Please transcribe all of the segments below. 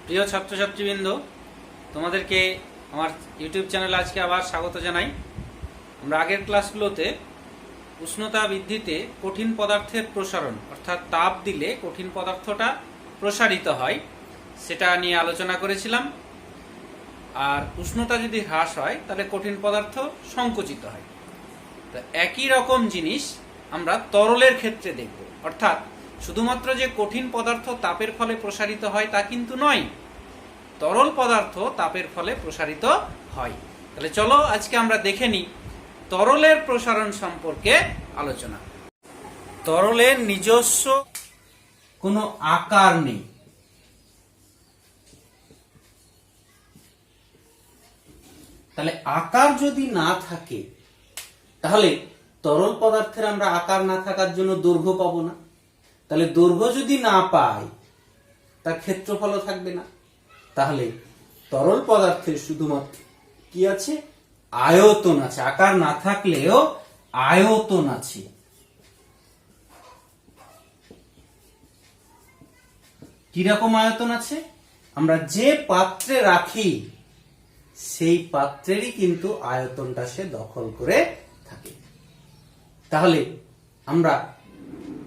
প্রিয় ছাত্রছাত্রীবৃন্দ, তোমাদেরকে আমার ইউটিউব চ্যানেলে আজকে আবার স্বাগত জানাই। আমরা আগের ক্লাসগুলোতে উষ্ণতা বৃদ্ধিতে কঠিন পদার্থের প্রসারণ অর্থাৎ তাপ দিলে কঠিন পদার্থটা প্রসারিত হয় সেটা নিয়ে আলোচনা করেছিলাম। আর উষ্ণতা যদি হ্রাস হয় তাহলে কঠিন পদার্থ সংকুচিত হয়। তো একই রকম জিনিস আমরা তরলের ক্ষেত্রে দেখব, অর্থাৎ শুধুমাত্র যে কঠিন পদার্থ তাপের ফলে প্রসারিত হয় তা কিন্তু নয়, তরল পদার্থ তাপের ফলে প্রসারিত হয়। তাহলে চলো আজকে আমরা দেখে নিই তরলের প্রসারণ সম্পর্কে আলোচনা। তরলের নিজস্ব কোনো আকার নেই, তাহলে আকার যদি না থাকে তাহলে তরল পদার্থের আমরা আকার না থাকার জন্য দৈর্ঘ্য পাবো না। তাহলে দৈর্ঘ্য যদি না পাই তার ক্ষেত্রফলও থাকবে না। তাহলে তরল পদার্থের শুধুমাত্র কি আছে? আয়তন আছে। আকার না থাকলেও আয়তন আছে। কিরকম আয়তন আছে? আমরা যে পাত্রে রাখি সেই পাত্রেরই কিন্তু আয়তনটা সে দখল করে থাকে। তাহলে আমরা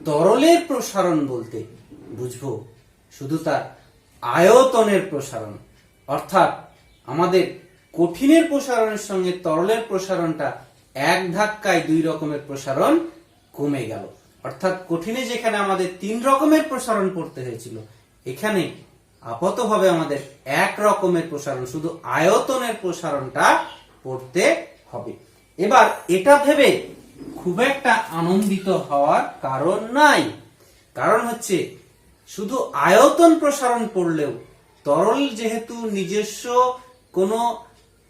তরলের প্রসারণ বলতে বুঝবো শুধু তার আয়তনের প্রসারণ, অর্থাৎ আমাদের কঠিনের প্রসারণের সঙ্গে তরলের প্রসারণটা এক ধাক্কায় দুই রকমের প্রসারণ কমে গেল। অর্থাৎ কঠিনে যেখানে আমাদের তিন রকমের প্রসারণ করতে হয়েছিল, এখানে আপাতভাবে আমাদের এক রকমের প্রসারণ, শুধু আয়তনের প্রসারণটা করতে হবে। এবার এটা ভেবে খুব একটা আনন্দিত হওয়ার কারণ নাই। কারণ হচ্ছে শুধু আয়তন প্রসারণ করলেও তরল যেহেতু নিজস্ব কোনো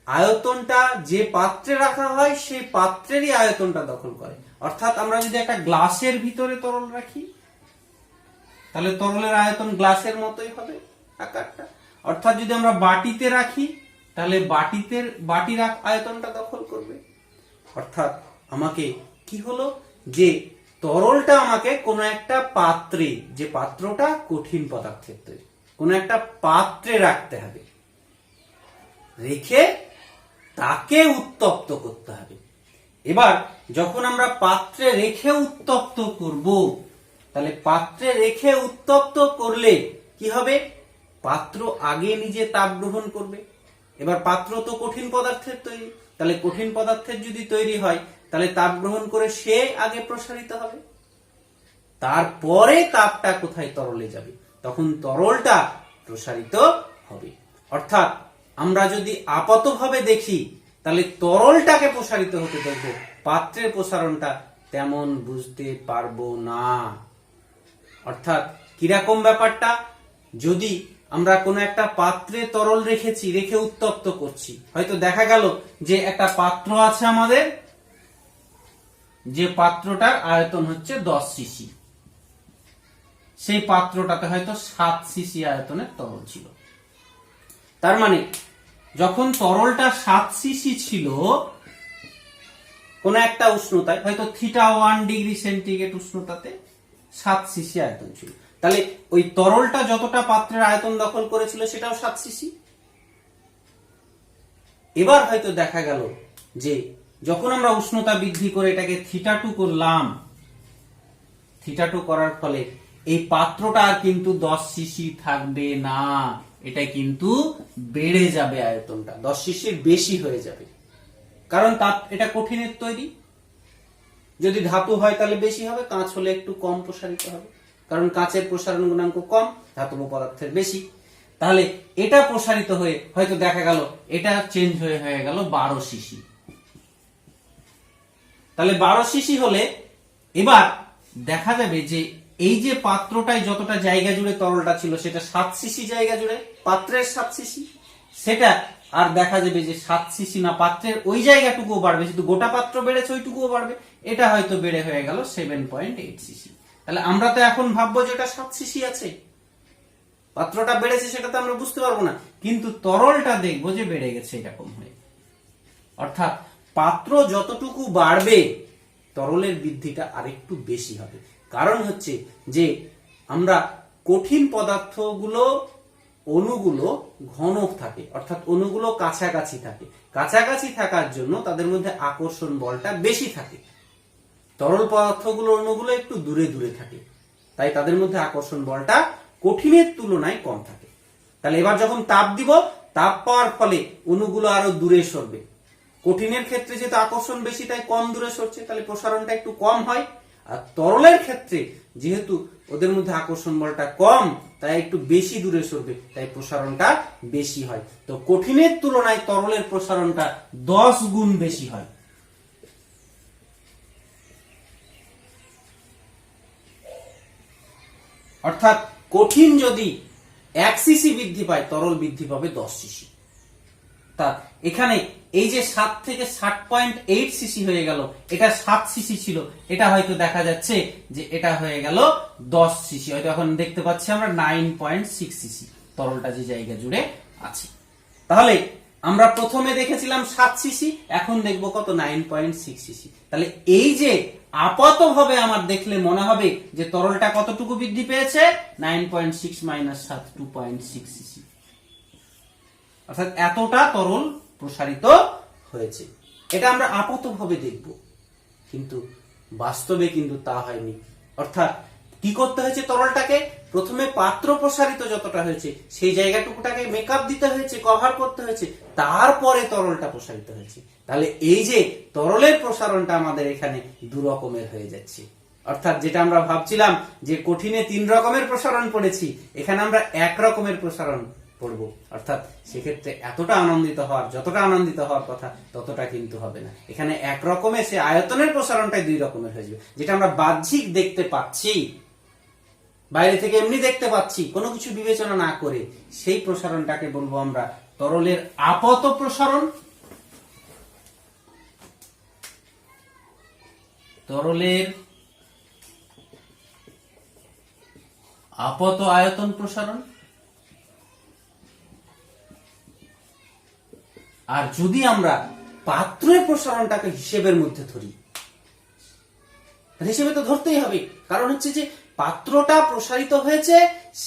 আয়তনটা যে পাত্রে রাখা হয় সেই পাত্রেরই আয়তনটা দখল করে। অর্থাৎ আমরা যদি একটা গ্লাসের ভিতরে তরল রাখি তাহলে তরলের আয়তন গ্লাসের মতোই হবে আকারটা। অর্থাৎ যদি আমরা বাটিতে রাখি তাহলে বাটির আয়তনটা দখল করবে। অর্থাৎ আমাকে কি হলো যে তরলটা আমাকে কোনো একটা পাত্রে, যে পাত্রটা কঠিন পদার্থের তৈরি, কোনো একটা পাত্রে রাখতে হবে, রেখে তাকে উত্তপ্ত করতে হবে। এবার যখন আমরা পাত্রে রেখে উত্তপ্ত করব, তাহলে পাত্রে রেখে উত্তপ্ত করলে কি হবে? পাত্র আগে নিজে তাপ গ্রহণ করবে। এবার পাত্র তো কঠিন পদার্থের তৈরি, তাহলে কঠিন পদার্থের যদি তৈরি হয় তাহলে তাপ গ্রহণ করে সে আগে প্রসারিত হবে, তারপরে তাপটা কোথায়? তরলে যাবে, তখন তরলটা প্রসারিত হবে। অর্থাৎ আমরা যদি আপাতভাবে দেখি তাহলে তরলটাকে প্রসারিত হতে দেখব, পাত্রের প্রসারণটা তেমন বুঝতে পারবো না। অর্থাৎ কিরকম ব্যাপারটা? যদি আমরা কোনো একটা পাত্রে তরল রেখেছি, রেখে উত্তপ্ত করছি, হয়তো দেখা গেল যে একটা পাত্র আছে আমাদের, যে পাত্রটার আয়তন হচ্ছে 10 সিসি, সেই পাত্রটাতে হয়তো 7 সিসি আয়তনের তরল ছিল। তার মানে যখন তরলটা 7 সিসি ছিল কোন একটা উষ্ণতায়, হয়তো θ1 ডিগ্রি সেন্টিগ্রেড উষ্ণতাতে 7 সিসি আয়তন ছিল, তাহলে ওই তরলটা যতটা পাত্রের আয়তন দখল করেছিল সেটাও 7 সিসি। এবার হয়তো দেখা গেল যে যখন আমরা উষ্ণতা বৃদ্ধি করে এটাকে θ2 করলাম, θ2 করার ফলে এই পাত্রটা আর কিন্তু 10 সিসি থাকবে না, এটা কিন্তু বেড়ে যাবে, আয়তনটা 10 সিসির বেশি হয়ে যাবে। কারণ এটা কঠিনের তৈরি, যদি ধাতু হয় তাহলে বেশি হবে, কাঁচ হলে একটু কম প্রসারিত হবে, কারণ কাঁচের প্রসারণ গুণাঙ্ক কম, ধাতব পদার্থের বেশি। তাহলে এটা প্রসারিত হয়ে হয়তো দেখা গেল এটা চেঞ্জ হয়ে গেল 12 সিসি। তাহলে 12 সিসি হলে এবার দেখা যাবে যে এই যে পাত্রটায় যতটা জায়গা জুড়ে তরলটা ছিল সেটা 7 সিসি জায়গা জুড়ে, পাত্রের 7 সিসি, সেটা আর দেখা যাবে যে 7 সিসি না, পাত্রের ওই জায়গাটুকুও বাড়বে, শুধু গোটা পাত্র বেড়েছে ওইটুকুও বাড়বে, এটা হয়তো বেড়ে হয়ে গেল 7.8 সিসি। তাহলে আমরা তো এখন ভাববো যে এটা 7 সিসি আছে, পাত্রটা বেড়েছে সেটা তো আমরা বুঝতে পারবো না, কিন্তু তরলটা দেখবো যে বেড়ে গেছে এরকম হয়ে। অর্থাৎ পাত্র যতটুকু বাড়বে তরলের বৃদ্ধিটা আরেকটু বেশি হবে। কারণ হচ্ছে যে আমরা কঠিন পদার্থগুলো অণুগুলো ঘনক থাকে, অর্থাৎ অণুগুলো কাছাকাছি থাকে। কাছাকাছি থাকার জন্য তাদের মধ্যে আকর্ষণ বলটা বেশি থাকে। তরল পদার্থগুলো অণুগুলো একটু দূরে দূরে থাকে, তাই তাদের মধ্যে আকর্ষণ বলটা কঠিনের তুলনায় কম থাকে। তাহলে এবার যখন তাপ দিব, তাপ পাওয়ার ফলে অণুগুলো আরো দূরে সরবে। কঠিনের ক্ষেত্রে যেহেতু আকর্ষণ বেশি, তাই কম দূরে সরছে, তাহলে প্রসারণটা একটু কম হয়। আর তরলের ক্ষেত্রে যেহেতু ওদের মধ্যে আকর্ষণ বলটা কম, তাই একটু বেশি দূরে সরবে, তাই প্রসারণটা বেশি হয়। তো কঠিনের তুলনায় তরলের প্রসারণটা 10 গুণ বেশি হয়। অর্থাৎ কঠিন যদি 1 সিসি বৃদ্ধি পায়, তরল বৃদ্ধি পাবে 10 সিসি। তা এখানে এই যে 7 থেকে 7.8 সিসি হয়ে গেল, এটা 7 সিসি ছিল, এটা হয়তো দেখা যাচ্ছে যে এটা হয়ে গেল 10 সিসি। হয়তো এখন দেখতে পাচ্ছি আমরা 9.6 সিসি তরলটা যে জায়গা জুড়ে আছে। তাহলে আমরা প্রথমে দেখেছিলাম 7 সিসি, এখন দেখব কত, 9.6 সিসি। তাহলে এই যে আপাতভাবে আমার দেখলে মনে হবে যে তরলটা কতটুকু বৃদ্ধি পেয়েছে, 9.6 মাইনাস 7, 2.6 সিসি। অর্থাৎ এতটা তরল প্রসারিত হয়েছে। এটা আমরা আপাতভাবে দেখব, কিন্তু বাস্তবে কিন্তু তা হয়নি। অর্থাৎ কি করতে হয়েছে, তরলটাকে প্রথমে পাত্র প্রসারিত যতটা হয়েছে সেই জায়গাটুকুটাকে মেকআপ দিতে হয়েছে, কভার করতে হয়েছে, তারপরে তরলটা প্রসারিত হয়েছে। তাহলে এই যে তরলের প্রসারণটা আমাদের এখানে 2 রকমের হয়ে যাচ্ছে। অর্থাৎ যেটা আমরা ভাবছিলাম যে কঠিনে 3 রকমের প্রসারণ পড়েছি, এখানে আমরা 1 রকমের প্রসারণ পড়ব। অর্থাৎ সেক্ষেত্রে এতটা আনন্দিত হওয়ার, যতটা আনন্দিত হওয়ার কথা ততটা কিন্তু হবে না। এখানে 1 রকমের সে আয়তনের প্রসারণটাই 2 রকমের হয়ে যাবে। যেটা আমরা বাহ্যিক দেখতে পাচ্ছি, বাইরে থেকে এমনি দেখতে পাচ্ছি, কোনো কিছু বিবেচনা না করে, সেই প্রসারণটাকে বলবো আমরা তরলের আপত প্রসারণ। তরলের আপত আয়তন প্রসারণ। আর যদি আমরা পাত্রের প্রসারণটাকে হিসেবের মধ্যে ধরি, হিসেবে তো ধরতেই হবে, কারণ হচ্ছে যে পাত্রটা প্রসারিত হয়েছে,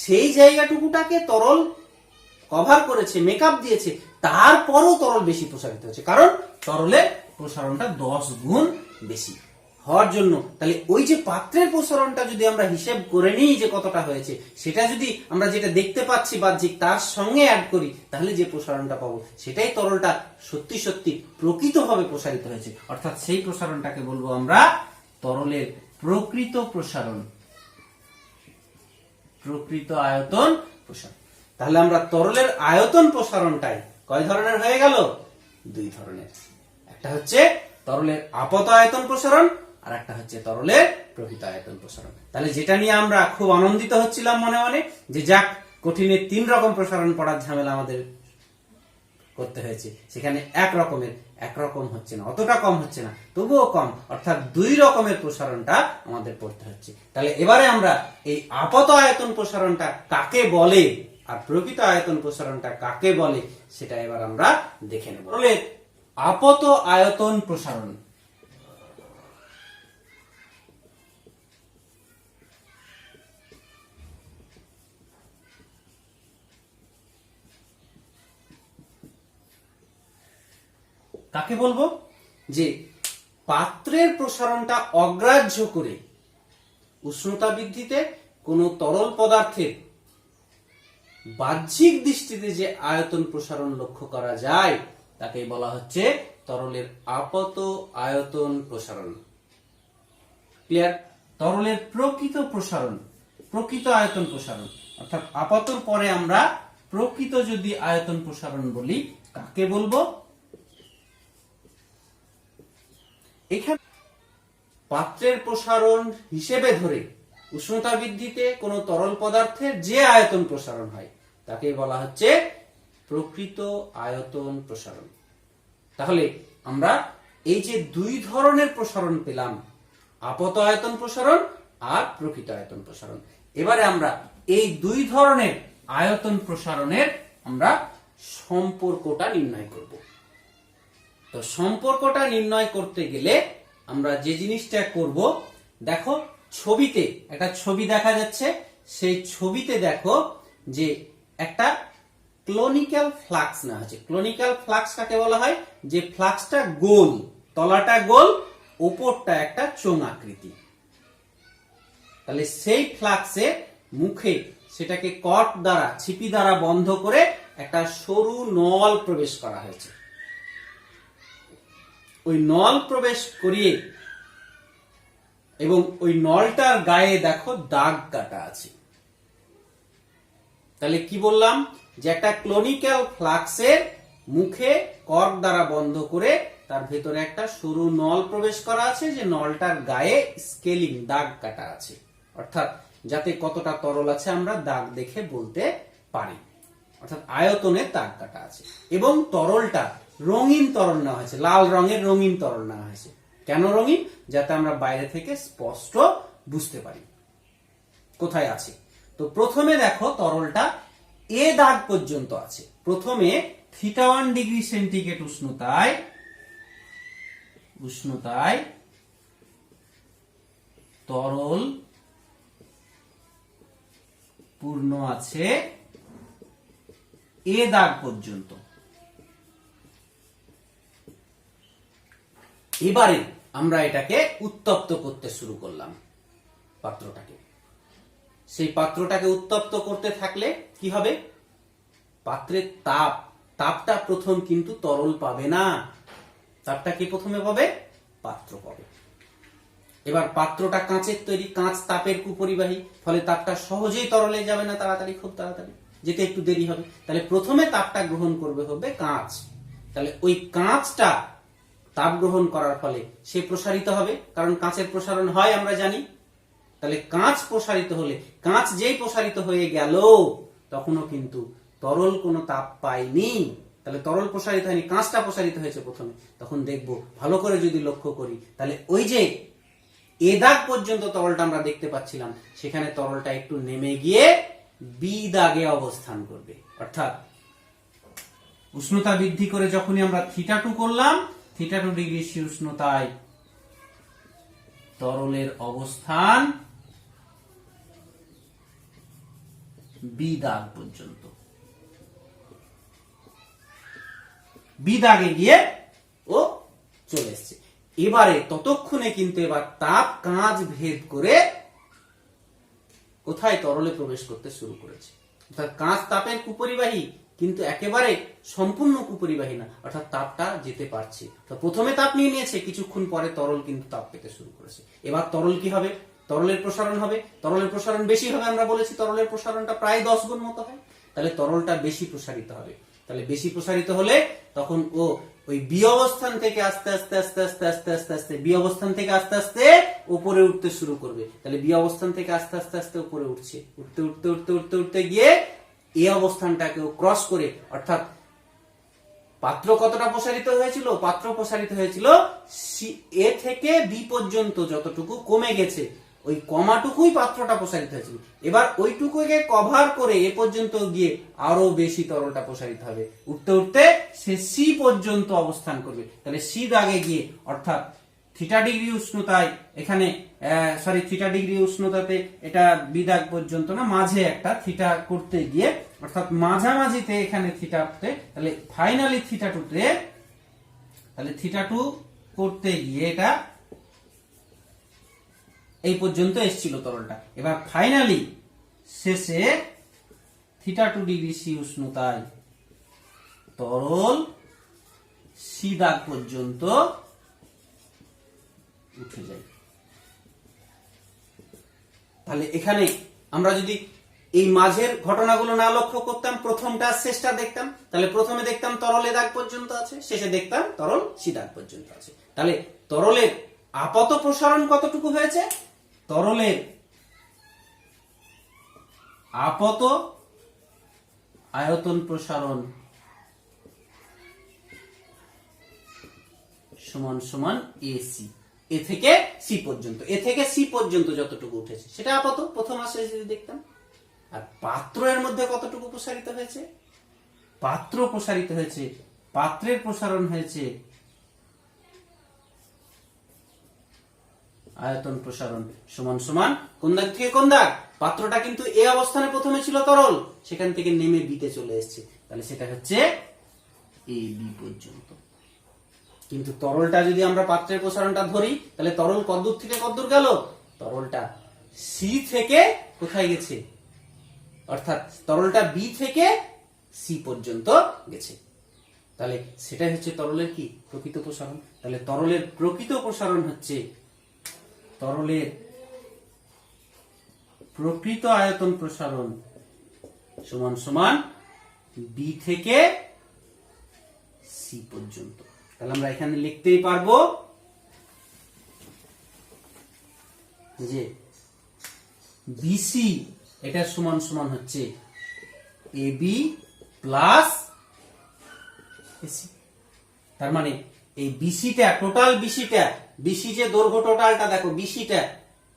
সেই জায়গাটুকুটাকে তরল কভার করেছে, মেকআপ দিয়েছে, তারপরও তরল বেশি প্রসারিত হয়েছে, কারণ তরলের প্রসারণটা 10 গুণ বেশি হওয়ার জন্য। তাহলে ওই যে পাত্রের প্রসারণটা যদি আমরা হিসেব করে নিই যে কতটা হয়েছে, সেটা যদি আমরা যেটা দেখতে পাচ্ছি বাহ্যিক তার সঙ্গে অ্যাড করি, তাহলে যে প্রসারণটা পাবো সেটাই তরলটা সত্যি সত্যি প্রকৃতভাবে প্রসারিত হয়েছে। অর্থাৎ সেই প্রসারণটাকে বলবো আমরা তরলের প্রকৃত প্রসারণ, প্রকৃত আয়তন প্রসারণ। তাহলে আমরা তরলের আয়তন প্রসারণটাই কয় ধরনের হয়ে গেল, 2 ধরনের। একটা হচ্ছে তরলের আপত আয়তন প্রসারণ, আর একটা হচ্ছে তরলের প্রকৃত আয়তন প্রসারণ। তাহলে যেটা নিয়ে আমরা খুব আনন্দিত হচ্ছিলাম মনে মনে, যে যাক কঠিনে 3 রকম প্রসারণ পড়ার ঝামেলা আমাদের করতে হয়েছে, সেখানে 1 রকমের, 1 রকম হচ্ছে না, অতটা কম হচ্ছে না, তবুও কম, অর্থাৎ 2 রকমের প্রসারণটা আমাদের পড়তে হচ্ছে। তাহলে এবারে আমরা এই আপত আয়তন প্রসারণটা কাকে বলে আর প্রকৃত আয়তন প্রসারণটা কাকে বলে সেটা এবার আমরা দেখে নেব। তরলের আপত আয়তন প্রসারণ। কাকে বলবো, যে পাত্রের প্রসারণটা অগ্রাহ্য করে উষ্ণতা বৃদ্ধিতে কোনো তরল পদার্থের বাহ্যিক দৃষ্টিতে যে আয়তন প্রসারণ লক্ষ্য করা যায় তাকে বলা হচ্ছে তরলের আপত আয়তন প্রসারণ। ক্লিয়ার? তরলের প্রকৃত প্রসারণ, প্রকৃত আয়তন প্রসারণ, অর্থাৎ আপাতর পরে আমরা প্রকৃত যদি আয়তন প্রসারণ বলি কাকে বলবো, এখানে পাত্রের প্রসারণ হিসেবে ধরে উষ্ণতা বৃদ্ধিতে কোনো তরল পদার্থের যে আয়তন প্রসারণ হয় তাকে বলা হচ্ছে প্রকৃত আয়তন প্রসারণ। তাহলে আমরা এই যে 2 ধরনের প্রসারণ পেলাম, আপত আয়তন প্রসারণ আর প্রকৃত আয়তন প্রসারণ, এবারে আমরা এই 2 ধরনের আয়তন প্রসারণের আমরা সম্পর্কটা নির্ণয় করব। তো সম্পর্কটা নির্ণয় করতে গেলে আমরা যে জিনিসটা করব, দেখো ছবিতে একটা ছবি দেখা যাচ্ছে, সেই ছবিতে দেখো যে একটা ক্লোনিক্যাল ফ্লাক্স নেওয়া হয়েছে। ক্লোনিক্যাল ফ্লাক্স কাকে বলা হয়? যে ফ্লাক্সটা গোল, তলাটা গোল, উপরটা একটা চোঙ আকৃতি। তাহলে সেই ফ্লাক্সের মুখে সেটাকে কর্ক দ্বারা, ছিপি দ্বারা বন্ধ করে একটা সরু নল প্রবেশ করা হয়েছে। ওই নল প্রবেশ করিয়ে এবং ওই নলটার গায়ে দেখো দাগ কাটা আছে। তাহলে কি বললাম? যে একটা ক্লোনিক্যাল ফ্লাক্সের মুখে কর্ক দ্বারা বন্ধ করে তার ভেতরে একটা সরু নল প্রবেশ করা আছে, যে নলটার গায়ে স্কেলিং, দাগ কাটা আছে, অর্থাৎ যাতে কতটা তরল আছে আমরা দাগ দেখে বলতে পারি, অর্থাৎ আয়তনের দাগ কাটা আছে। এবং তরলটা রঙিন তরল নেওয়া হয়েছে, লাল রঙের রঙিন তরল নেওয়া হয়েছে। কেন রঙিন? যাতে আমরা বাইরে থেকে স্পষ্ট বুঝতে পারি কোথায় আছে। তো প্রথমে দেখো তরলটা এ দাগ পর্যন্ত আছে। প্রথমে θ1 ডিগ্রি সেন্টিগ্রেড উষ্ণতায় তরল পূর্ণ আছে এ দাগ পর্যন্ত। এবারে আমরা এটাকে উত্তপ্ত করতে শুরু করলাম পাত্রটাকে। সেই পাত্রটাকে উত্তপ্ত করতে থাকলে কি হবে? পাত্রের তাপটা প্রথম কিন্তু তরল পাবে না, তাপটা কি প্রথমে পাবে? পাত্র পাবে। এবার পাত্রটা কাঁচের তৈরি, কাঁচ তাপের কুপরিবাহী, ফলে তাপটা সহজেই তরলে যাবে না, খুব তাড়াতাড়ি যেতে একটু দেরি হবে। তাহলে প্রথমে তাপটা গ্রহণ করবে হবে কাঁচ। তাহলে ওই কাঁচটা তাপ গ্রহণ করার ফলে সে প্রসারিত হবে, কারণ কাঁচের প্রসারণ হয় আমরা জানি। তাহলে কাঁচ প্রসারিত হলে, কাঁচ যেই প্রসারিত হয়ে গেল তখনও কিন্তু তরল কোনো তাপ পায়নি। তাহলে তরল প্রসারিত হয়নি, কাঁচটা প্রসারিত হয়েছে প্রথমে। তখন দেখবো ভালো করে যদি লক্ষ্য করি, তাহলে ওই যে এ দাগ পর্যন্ত তরলটা আমরা দেখতে পাচ্ছিলাম, সেখানে তরলটা একটু নেমে গিয়ে বি দাগে অবস্থান করবে। অর্থাৎ উষ্ণতা বৃদ্ধি করে যখনই আমরা θ2 করলাম, θ2 ডিগ্রি সি উষ্ণতায় তরলের অবস্থান বি দাগ পর্যন্ত, বি দাগে গিয়ে ও চলে এসছে। এবারে ততক্ষণে কিন্তু এবার তাপ কাঁচ ভেদ করে কোথায়? তরলে প্রবেশ করতে শুরু করেছে। অর্থাৎ কাঁচ তাপের কুপরিবাহী, কিন্তু একেবারে সম্পূর্ণ কুপরিবাহী না, অর্থাৎ তাপটা যেতে পারছে। তো প্রথমে তাপ নিয়ে নিয়েছে, কিছুক্ষণ পরে তরল কিন্তু তাপ পেতে শুরু করেছে। এবার তরল কি হবে? তরলের প্রসারণ হবে। তরলের প্রসারণ বেশি হবে, আমরা বলেছি তরলের প্রসারণটা প্রায় 10 গুণ মতো হয়। তাহলে তরলটা বেশি প্রসারিত হবে। তাহলে বেশি প্রসারিত হলে তখন ও ওই বি অবস্থান থেকে আস্তে আস্তে আস্তে আস্তে আস্তে আস্তে আস্তে বি অবস্থান থেকে আস্তে আস্তে উপরে উঠতে শুরু করবে। তাহলে বি অবস্থান থেকে আস্তে আস্তে আস্তে উপরে উঠছে, উঠতে উঠতে উঠতে উঠতে উঠতে গিয়ে এই অবস্থানটাকেও ক্রস করে, অর্থাৎ পাত্র কতটা প্রসারিত হয়েছিল? পাত্র প্রসারিত হয়েছিল এ থেকে বি পর্যন্ত, যতটুকু কমে গেছে ওই কমাটুকুই পাত্রটা প্রসারিত হয়েছিল। এবার ওইটুকুকে কভার করে এ পর্যন্ত গিয়ে আরো বেশি তরলটা প্রসারিত হবে, উঠতে উঠতে সে সি পর্যন্ত অবস্থান করবে। তাহলে সি দাগে গিয়ে, অর্থাৎ θ ডিগ্রি উষ্ণতায় এখানে θ ডিগ্রি উষ্ণতাতে এটা বি দাগ পর্যন্ত না, মাঝে একটা থিটা করতে গিয়ে, অর্থাৎ মাঝামাঝিতে এখানে থিটাতে, তাহলে ফাইনালি θ2তে, তাহলে θ2 করতে গিয়ে এটা এই পর্যন্ত এসেছিল তরলটা। এবার ফাইনালি শেষে θ2 ডিগ্রি সি উষ্ণতায় তরল সি দাগ পর্যন্ত উঠে যায়। তাহলে এখানে আমরা যদি এই মাঝের ঘটনাগুলো না লক্ষ্য করতাম, প্রথমটা শেষটা দেখতাম, তাহলে প্রথমে দেখতাম তরল এ দাগ পর্যন্ত আছে, শেষে দেখতাম তরল সি দাগ পর্যন্ত আছে। তাহলে তরলের আপাত প্রসারণ কতটুকু হয়েছে? তরলের আপাত আয়তন প্রসারণ সমান সমান এসি, এ থেকে সি পর্যন্ত, এ থেকে সি পর্যন্ত যতটুকু উঠেছে সেটা আপাত প্রথম আসে যদি দেখতাম। আর পাত্র এর মধ্যে কতটুকু প্রসারিত হয়েছে? পাত্র প্রসারিত হয়েছে, পাত্রের প্রসারণ হয়েছে আয়তন প্রসারণ সমান সমান কোন দাগ থেকে কোন দাগ, পাত্রটা কিন্তু এ অবস্থানে প্রথমে ছিল তরল, সেখান থেকে নেমে বিতে চলে এসেছে, তাহলে সেটা হচ্ছে এ বি পর্যন্ত। কিন্তু তরলটা যদি আমরা পাত্রের প্রসারণটা ধরি, তাহলে তরল কতদূর থেকে কতদূর গেল, তরলটা সি থেকে কোথায় গেছে, অর্থাৎ তরলটা বি থেকে সি পর্যন্ত গেছে, তাহলে সেটাই হচ্ছে তরলের কি প্রকৃত প্রসারণ। তাহলে তরলের প্রকৃত প্রসারণ হচ্ছে তরলের প্রকৃত আয়তন প্রসারণ সমান সমান বি থেকে সি পর্যন্ত। তাহলে আমরা এখানে লিখতেই পারবো যে বিসি এটা সমান সমান হচ্ছে এবি প্লাস এসি। তার মানে এই বিসিটা টোটাল বিসি যে দৈর্ঘ্য টোটালটা দেখো, বিসিটা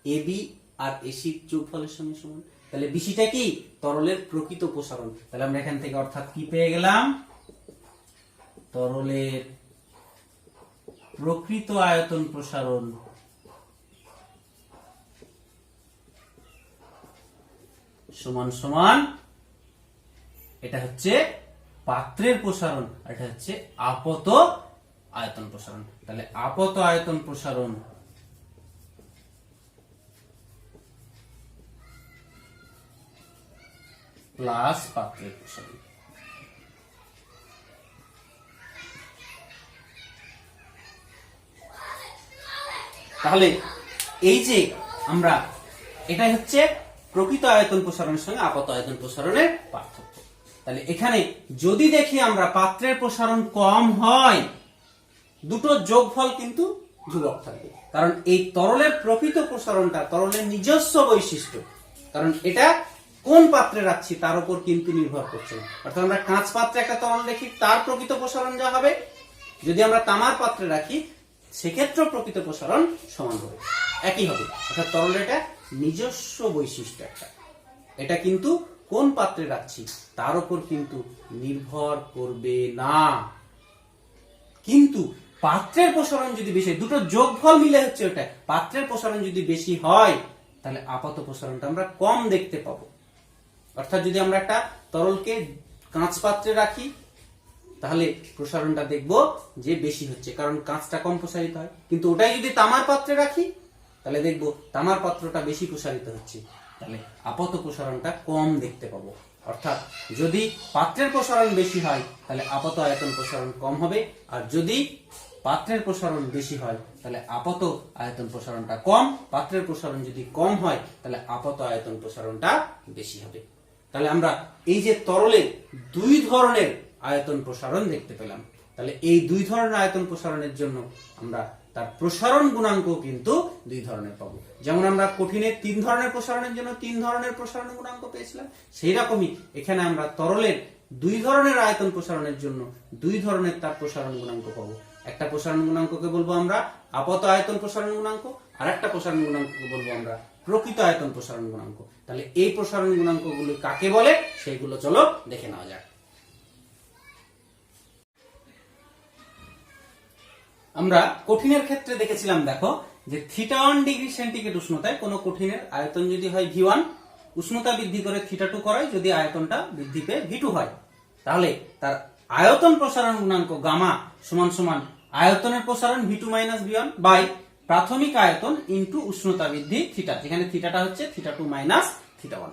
এবি আর এসি যোগফলের সঙ্গে সমান। তাহলে বিসিটা কি তরলের প্রকৃত প্রসারণ। তাহলে আমরা এখান থেকে অর্থাৎ কি পেয়ে গেলাম, তরলের প্রকৃত আয়তন প্রসারণ সমান সমান এটা হচ্ছে পাত্রের প্রসারণ, আর এটা হচ্ছে আপত আয়তন প্রসারণ। তাহলে আপত আয়তন প্রসারণ প্লাস পাত্রের প্রসারণ। তাহলে এই যে আমরা এটাই হচ্ছে প্রকৃত আয়তন প্রসারণের সঙ্গে আপত আয়তন প্রসারণের পার্থক্য। তাহলে এখানে যদি দেখি আমরা পাত্রের প্রসারণ কম হয়, দুটো যোগফল কিন্তু ধ্রুবক থাকবে, কারণ এই তরলের প্রকৃত প্রসারণটা তরলের নিজস্ব বৈশিষ্ট্য, কারণ এটা কোন পাত্রে রাখছি তার উপর কিন্তু নির্ভর করছে না। অর্থাৎ আমরা কাঁচ পাত্রে একটা তরল রাখি, তার প্রকৃত প্রসারণ যা হবে, যদি আমরা তামার পাত্রে রাখি সেক্ষেত্রে প্রকৃত প্রসারণ সমান হবে, একই হবে। অর্থাৎ তরলের এটা নিজস্ব বৈশিষ্ট্য একটা, এটা কিন্তু কোন পাত্রে রাখছি তার উপর কিন্তু নির্ভর করবে না। কিন্তু পাত্রের প্রসারণ যদি বেশি, দুটো যোগফল মিলে হচ্ছে ওটা, পাত্রের প্রসারণ যদি বেশি হয় তাহলে আপাত প্রসারণটা আমরা কম দেখতে পাবো। অর্থাৎ যদি আমরা একটা তরলকে কাঁচ পাত্রে রাখি তাহলে প্রসারণটা দেখবো যে বেশি হচ্ছে, কারণ কাঁচটা কম প্রসারিত হয়। কিন্তু ওটাই যদি তামার পাত্রে রাখি তাহলে দেখবো তামার পাত্রটা বেশি প্রসারিত হচ্ছে, তাহলে আপাত প্রসারণটা কম দেখতে পাবো। অর্থাৎ যদি পাত্রের প্রসারণ বেশি হয় তাহলে আপাত আয়তন প্রসারণ কম হবে, আর যদি পাত্রের প্রসারণ বেশি হয় তাহলে আপাত আয়তন প্রসারণটা কম, পাত্রের প্রসারণ যদি কম হয় তাহলে আপাত আয়তন প্রসারণটা বেশি হবে। তাহলে আমরা এই যে তরলের দুই ধরনের আয়তন প্রসারণ দেখতে পেলাম, তাহলে এই দুই ধরনের আয়তন প্রসারণের জন্য আমরা তার প্রসারণ গুণাঙ্ক কিন্তু দুই ধরনের পাবো। যেমন আমরা কঠিনের তিন ধরনের প্রসারণের জন্য তিন ধরনের প্রসারণ গুণাঙ্ক পেয়েছিলাম, সেই রকমই এখানে আমরা তরলের দুই ধরনের আয়তন প্রসারণের জন্য দুই ধরনের তার প্রসারণ গুণাঙ্ক পাবো। একটা প্রসারণ গুণাঙ্ককে বলবো আমরা আপত আয়তন প্রসারণ গুণাঙ্ক, আর একটা প্রসারণ গুণাঙ্ককে বলবো আমরা প্রকৃত আয়তন প্রসারণ গুণাঙ্ক। তাহলে এই প্রসারণ গুণাঙ্কগুলো কাকে বলে সেইগুলো চলো দেখে নেওয়া যাক। আমরা কঠিনের ক্ষেত্রে দেখেছিলাম, দেখো যে θ1 ডিগ্রি সেন্টিগ্রেড উষ্ণতায় কোনো কঠিনের আয়তন যদি হয় V1, উষ্ণতা বৃদ্ধি করে θ2 করায়, যদি আয়তনটা বৃদ্ধি পেয়ে V2 হয়, তাহলে তার আয়তন প্রসারণ গুণাঙ্ক গামা সমান সমান আয়তনের প্রসারণ V2 মাইনাস V1 বাই প্রাথমিক আয়তন ইনটু উষ্ণতা বৃদ্ধি θ, যেখানে θটা হচ্ছে θ2 মাইনাস θ1।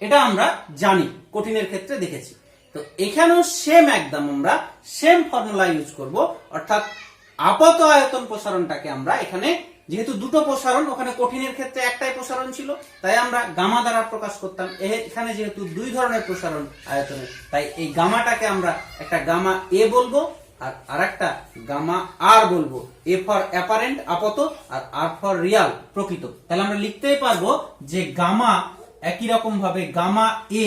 এটা আমরা জানি, কঠিনের ক্ষেত্রে দেখেছি। তো এখানেও সেম একদম আমরা সেম ফর্মুলা ইউজ করব, অর্থাৎ আপাত আয়তন প্রসারণটাকে আমরা এখানে, যেহেতু দুটো প্রসারণ, ওখানে কঠিনের ক্ষেত্রে একটাই প্রসারণ ছিল তাই আমরা গামা দ্বারা প্রকাশ করতাম, এখানে যেহেতু দুই ধরনের প্রসারণ আয়তনের, তাই এই গামাটাকে আমরা একটা গামা এ বলবো আর আরেকটা গামা আর বলবো। এ ফর অ্যাপারেন্ট আপাত আর আর ফর রিয়াল প্রকৃত। তাহলে আমরা লিখতেই পারবো যে গামা একই রকম ভাবে গামা এ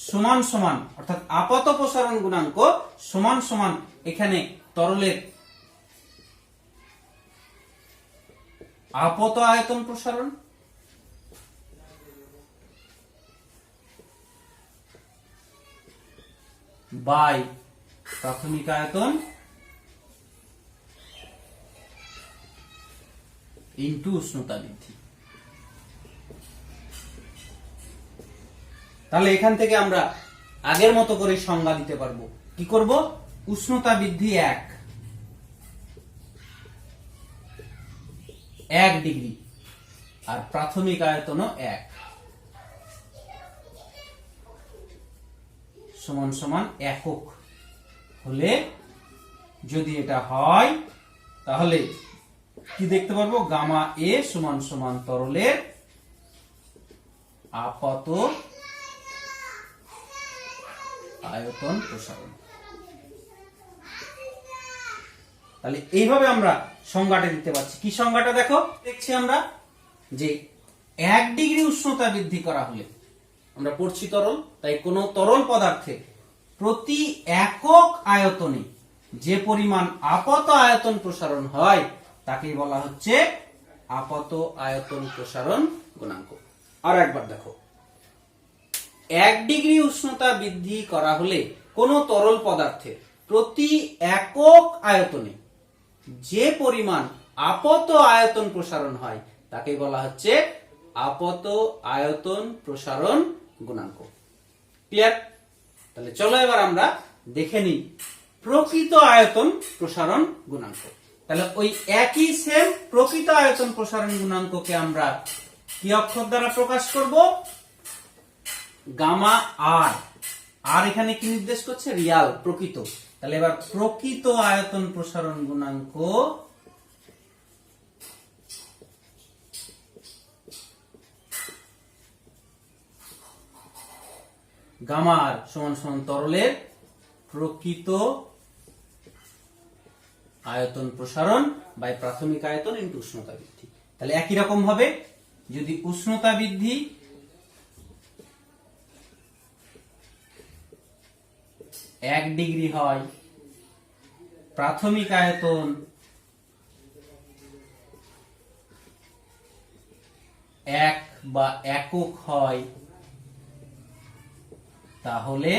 সমান সমান, অর্থাৎ আপাত প্রসারণ গুণাঙ্ক সমান সমান এখানে তরলের আপত আয়তন প্রসারণ বাই প্রাথমিক আয়তন ইনটু উষ্ণতা বৃদ্ধি। তাহলে এখান থেকে আমরা আগের মতো করে সংজ্ঞা দিতে পারবো। কি করব? উষ্ণতা বৃদ্ধি 1 ডিগ্রি আর প্রাথমিক আয়তনও 1 সমান সমান একক হলে যদি এটা হয় তাহলে কি দেখতে পারবো? গামা এ সমান সমান তরলের আপাত আয়তন প্রসারণ। তাহলে এইভাবে আমরা সংজ্ঞাটা দিতে পারছি। কি সংজ্ঞাটা দেখো, দেখছি আমরা যে 1 ডিগ্রি উষ্ণতা বৃদ্ধি করা হলে, আমরা পড়ছি তরল, তাই কোন তরল পদার্থে প্রতি একক আয়তনে যে পরিমাণ আপাত আয়তন প্রসারণ হয় তাকে বলা হচ্ছে আপাত আয়তন প্রসারণ গুণাঙ্ক। আর একবার দেখো, 1 ডিগ্রি উষ্ণতা বৃদ্ধি করা হলে কোন তরল পদার্থে প্রতি একক আয়তনে যে পরিমাণ আপাত আয়তন প্রসারণ হয় তাকে বলা হচ্ছে আপাত আয়তন প্রসারণ গুণাঙ্ক। ক্লিয়ার? তাহলে চলো এবার আমরা দেখে নিই প্রকৃত আয়তন প্রসারণ গুণাঙ্ক। তাহলে ওই একই সেম প্রকৃত আয়তন প্রসারণ গুণাঙ্ককে আমরা কি অক্ষর দ্বারা প্রকাশ করব? গামা আর। আর এখানে কি নির্দেশ করছে? রিয়াল, প্রকৃত। তাহলে এবার প্রকৃত আয়তন প্রসারণ গুণাঙ্ক গামা আর সমান সমান তরলের প্রকৃত আয়তন প্রসারণ বাই প্রাথমিক আয়তন ইনটু উষ্ণতা বৃদ্ধি। তাহলে একই রকম ভাবে যদি উষ্ণতা বৃদ্ধি 1 ডিগ্রি হয়, প্রাথমিক আয়তন 1 বা একক হয়, তাহলে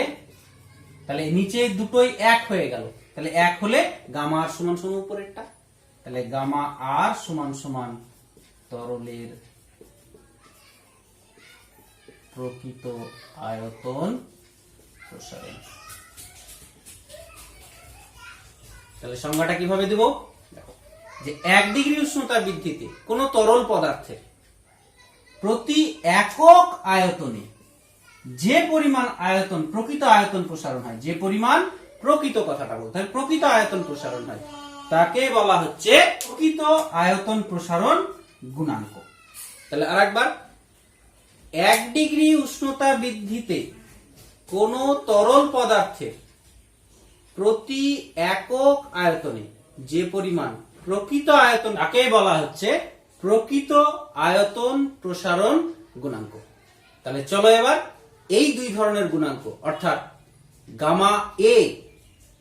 নিচে দুটোই 1 হয়ে গেল। তাহলে 1 হলে গামা আর সমান সমান উপরেরটা, তাহলে গামা আর সমান সমান তরলের প্রকৃত আয়তন প্রসারণ। তাহলে সংজ্ঞাটা কিভাবে দেব? দেখো, যে 1 ডিগ্রি উষ্ণতা বৃদ্ধিতে কোন তরল পদার্থের প্রতি একক আয়তনে যে পরিমাণ আয়তন প্রকৃত আয়তন প্রসারণ হয়, যে পরিমাণ প্রকৃত কথাটা বলতে হয়, প্রকৃত আয়তন প্রসারণ হয় তাকে বলা হচ্ছে প্রকৃত আয়তন প্রসারণ গুণাঙ্ক। তাহলে আরেকবার, 1 ডিগ্রি উষ্ণতা বৃদ্ধিতে কোন তরল পদার্থের প্রতি একক আয়তনে যে পরিমাণ প্রকৃত আয়তন তাকে বলা হচ্ছে প্রকৃত আয়তন প্রসারণ গুণাঙ্ক। তাহলে চলো এবার এই দুই ধরনের গুণাঙ্ক অর্থাৎ গামা এ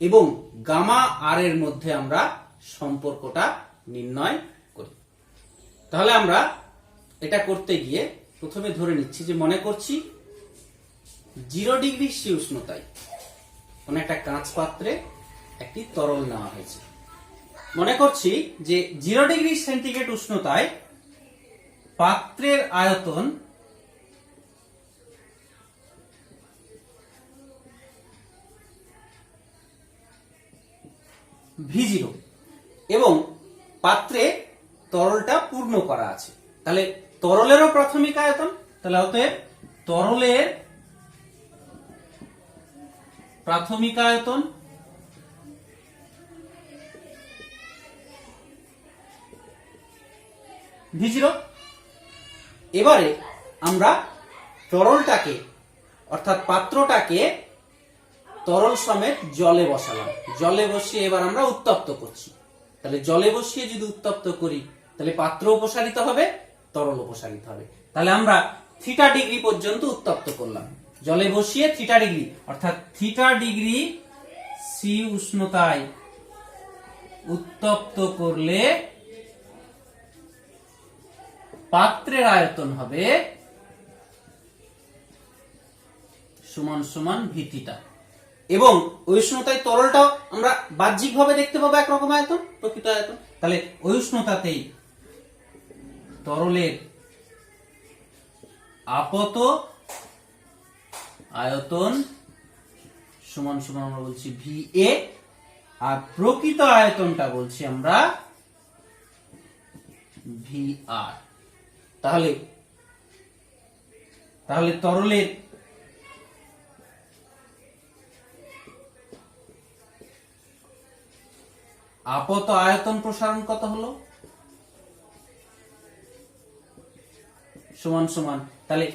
এবং গামা আর এর মধ্যে আমরা সম্পর্কটা নির্ণয় করি। তাহলে আমরা এটা করতে গিয়ে প্রথমে ধরে নিচ্ছি যে, মনে করছি 0 ডিগ্রি সি উষ্ণতায় কোন একটা কাঁচ পাত্রে একটি তরল নেওয়া হয়েছে। মনে করছি যে 0 ডিগ্রি সেন্টিগ্রেড উষ্ণতায় পাত্রের আয়তন V0 এবং পাত্রে তরলটা পূর্ণ করা আছে। তাহলে তরলেরও প্রাথমিক আয়তন, তাহলে অতএব তরলের প্রাথমিক আয়তন V0। এবারে আমরা তরলটাকে অর্থাৎ পাত্রটাকে তরল সমেত জলে বসালাম। জলে বসিয়ে এবার আমরা উত্তপ্ত করছি। তাহলে জলে বসিয়ে যদি উত্তপ্ত করি তাহলে পাত্র প্রসারিত হবে, তরল প্রসারিত হবে। তাহলে আমরা θ ডিগ্রি পর্যন্ত উত্তপ্ত করলাম জলে বসিয়ে, θ ডিগ্রি অর্থাৎ θ ডিগ্রি সি উষ্ণতায় উত্তপ্ত করলে পাত্রের আয়তন হবে সমান সমান ভিথিটা, এবং ওই উষ্ণতায় তরলটাও আমরা বাহ্যিক ভাবে দেখতে পাবো একরকম আয়তন, প্রকৃত আয়তন। তাহলে ওই উষ্ণতাতেই তরলের আপত আয়তন সমান সমান আমরা বলছি VA, আর প্রকৃত আয়তনটা বলছি আমরা VR। তাহলে তরলের আপত আয়তন প্রসারণ কত হলো সমান সমান, তাহলে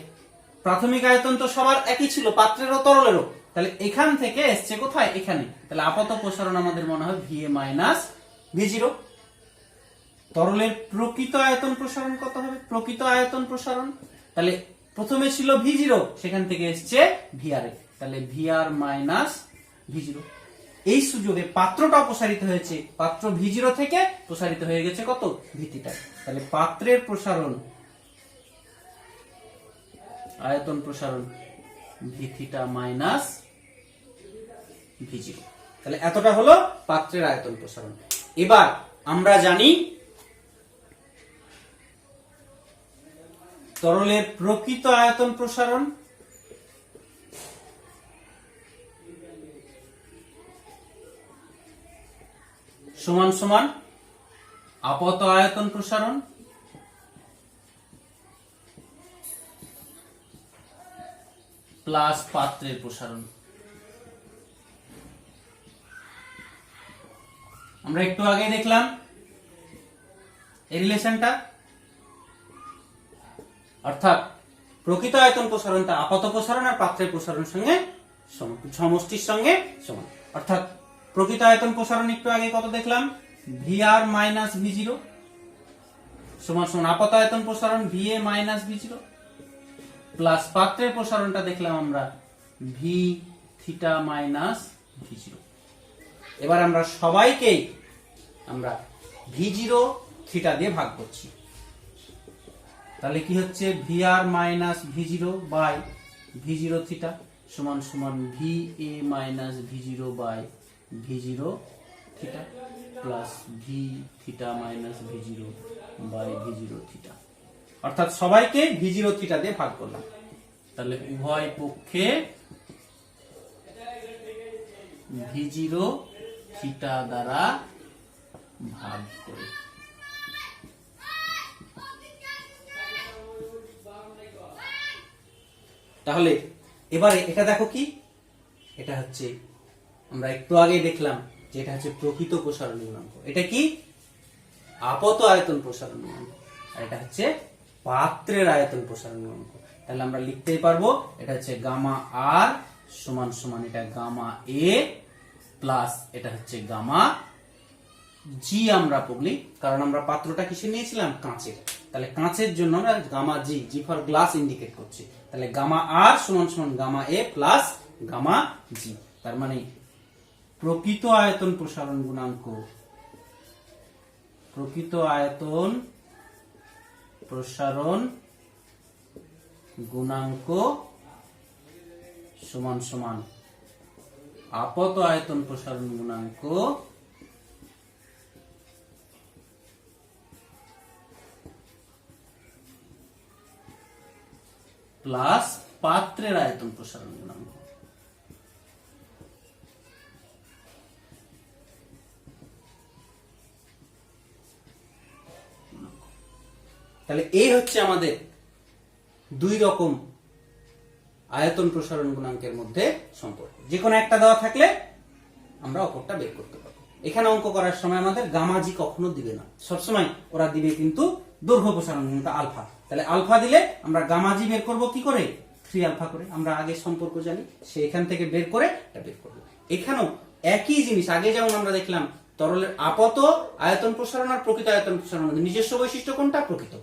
প্রাথমিক আয়তন তো সবার একই ছিল, পাত্রেরও তরলেরও, তাহলে এখান থেকে এসছে কোথায় এখানে, তাহলে আপাত প্রসারণ আমাদের মনে হয় VA মাইনাস V0। তরলের প্রকৃত আয়তন প্রসারণ কত হবে, প্রকৃত আয়তন প্রসারণ, তাহলে প্রথমে ছিল V0, সেখান থেকে এসছে VR, তাহলে VR মাইনাস V0। এই সুযোগে পাত্রটা প্রসারিত হয়েছে, পাত্র V0 থেকে প্রসারিত হয়ে গেছে কত ভিত্তিটা, তাহলে পাত্রের প্রসারণ আয়তন প্রসারণ ভিথিটা মাইনাস V0। তাহলে এতটা হলো পাত্রের আয়তন প্রসারণ। এবার আমরা জানি তরলের প্রকৃত আয়তন প্রসারণ সমান সমান আপত আয়তন প্রসারণ প্লাস পাত্রের প্রসারণ। আমরা একটু আগে দেখলাম এই রিলেশনটা, অর্থাৎ প্রকৃত আয়তন প্রসারণ তা আপাত প্রসারণ আর পাত্রের প্রসারণের সঙ্গে সমষ্টির সঙ্গে সমান, অর্থাৎ প্রকৃত আয়তন প্রসারণ একটু আগে কত দেখলাম VR মাইনাস V0 সমান সমান আপাত আয়তন প্রসারণ VA মাইনাস V0 প্লাস পাত্রের প্রসারণটা দেখলাম আমরা V থিটা মাইনাস V0। এবার আমরা সবাইকে আমরা V0 থিটা দিয়ে ভাগ করছি, তাহলে কি হচ্ছে VR minus V0 by V0 theta সমান সমান VA minus V0 by V0 theta plus V theta minus V0 by V0 theta, অর্থাৎ সবাইকে V0 থিটা দিয়ে ভাগ করলাম, তাহলে উভয় পক্ষে V0 থিটা দ্বারা ভাগ করে। তাহলে এবারে এটা দেখো কি, এটা হচ্ছে আমরা একটু আগে দেখলাম যে এটা হচ্ছে প্রকৃত প্রসারণ গুণাঙ্ক, এটা কি আপত আয়তন প্রসারণ গুণাঙ্ক, আর এটা হচ্ছে পাত্রের আয়তন প্রসারণ গুণাঙ্ক। তাহলে আমরা লিখতেই পারবো এটা হচ্ছে গামা আর সমান সমান এটা গামা এ প্লাস এটা হচ্ছে গামা জি আমরা পড়লি, কারণ আমরা পাত্রটা কিসে নিয়েছিলাম কাঁচের, তাহলে কাঁচের জন্য আমরা gamma g, g for glass indicate করছি, তাহলে গামা আর সমান সমান gamma a plus gamma g, তার মানে প্রকৃত আয়তন প্রসারণ গুণাঙ্ক, প্রকৃত আয়তন প্রসারণ গুণাঙ্ক সমান সমান আপত আয়তন প্রসারণ গুণাঙ্ক প্লাস পাত্রের আয়তন প্রসারণ গুণাঙ্ক। তাহলে এই হচ্ছে আমাদের দুই রকম আয়তন প্রসারণ গুণাঙ্কের মধ্যে সম্পর্ক, যে কোনো একটা দেওয়া থাকলে আমরা অপরটা বের করতে পারবো। এখানে অঙ্ক করার সময় আমাদের গামা জি কখনো দিবে না, সবসময় ওরা দিবে কিন্তু দৈর্ঘ্য প্রসারণ গুণাঙ্ক আলফা, তাহলে আলফা দিলে আমরা গামা জি বের করবো কি করে 3 আলফা করে, আমরা আগে সম্পর্ক জানি সেখান থেকে বের করে এটা বের করবো। এখানেও একই জিনিস, আগে যেমন আমরা দেখলাম তরলের আপত আয়তন প্রসারণ আর প্রকৃত আয়তন প্রসারণ নিজস্ব বৈশিষ্ট্য কোনটা প্রকৃত,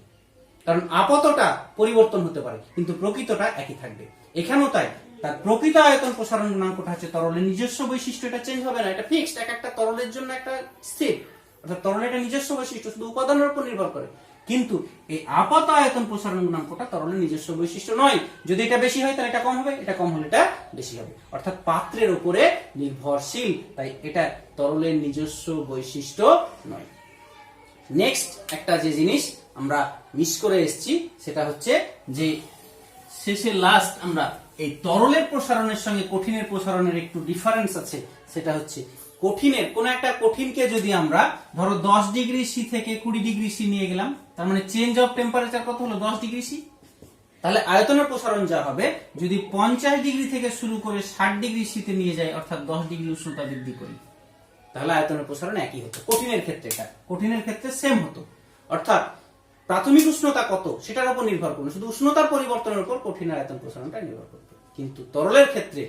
কারণ আপতটা পরিবর্তন হতে পারে কিন্তু প্রকৃতটা একই থাকবে, এখানেও তাই, তার প্রকৃত আয়তন প্রসারণ গুণাঙ্কটা হচ্ছে তরলের নিজস্ব বৈশিষ্ট্য, এটা চেঞ্জ হবে না, এটা ফিক্সড, একটা তরলের জন্য একটা স্থির, অর্থাৎ তরলের একটা নিজস্ব বৈশিষ্ট্য শুধু উপাদানের উপর নির্ভর করে, কিন্তু এই আপত আয়তন প্রসারণ গুণাঙ্কটা তরলের নিজস্ব বৈশিষ্ট্য নয়, যদি এটা বেশি হয় তাহলে এটা কম হবে, এটা কম হলে এটা বেশি হবে, অর্থাৎ পাত্রের উপরে নির্ভরশীল, তাই এটা তরলের নিজস্ব বৈশিষ্ট্য নয়। নেক্সট একটা যে জিনিস আমরা মিস করে এসেছি সেটা হচ্ছে যে শেষে লাস্ট আমরা এই তরলের প্রসারণের সঙ্গে কঠিনের প্রসারণের একটু ডিফারেন্স আছে, সেটা হচ্ছে কঠিনের কোন একটা কঠিনকে যদি আমরা ধরো 10 ডিগ্রি সি থেকে 20 ডিগ্রি সি নিয়ে গেলাম, তার মানে চেঞ্জ অফ টেম্পারেচার কত হলো 10 ডিগ্রি সি, তাহলে আয়তনের প্রসারণ যা হবে যদি 50 ডিগ্রি থেকে শুরু করে 60 ডিগ্রি সিতে নিয়ে যায়, অর্থাৎ 10 ডিগ্রি উষ্ণতা বৃদ্ধি করি, তাহলে আয়তনের প্রসারণ একই হতো। কঠিনের ক্ষেত্রে এটা কঠিনের ক্ষেত্রে সেম হতো, অর্থাৎ প্রাথমিক উষ্ণতা কত সেটার উপর নির্ভর করবে, শুধু উষ্ণতার পরিবর্তনের উপর কঠিন আয়তন প্রসারণটা নির্ভর করবে। কিন্তু তরলের ক্ষেত্রে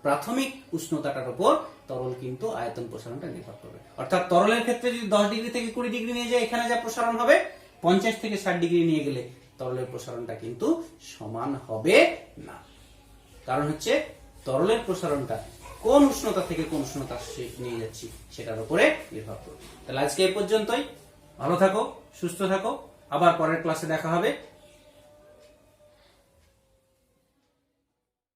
প্রাথমিক উষ্ণতাটার উপর তরল কিন্তু আয়তন প্রসারণটা নির্ভর করবে। অর্থাৎ তরলের ক্ষেত্রে যদি 10 ডিগ্রি থেকে 20 ডিগ্রি নিয়ে যায়, এখানে যা প্রসারণ হবে 50 থেকে 60 ডিগ্রি নিয়ে গেলে তরলের প্রসারণটা কিন্তু সমান হবে না। কারণ হচ্ছে তরলের প্রসারণটা কোন উষ্ণতা থেকে কোন উষ্ণতা নিয়ে যাচ্ছি সেটার উপরে নির্ভর করবে। তাহলে আজকে এই পর্যন্তই। ভালো থাকো, সুস্থ থাকো, আবার পরের ক্লাসে দেখা হবে।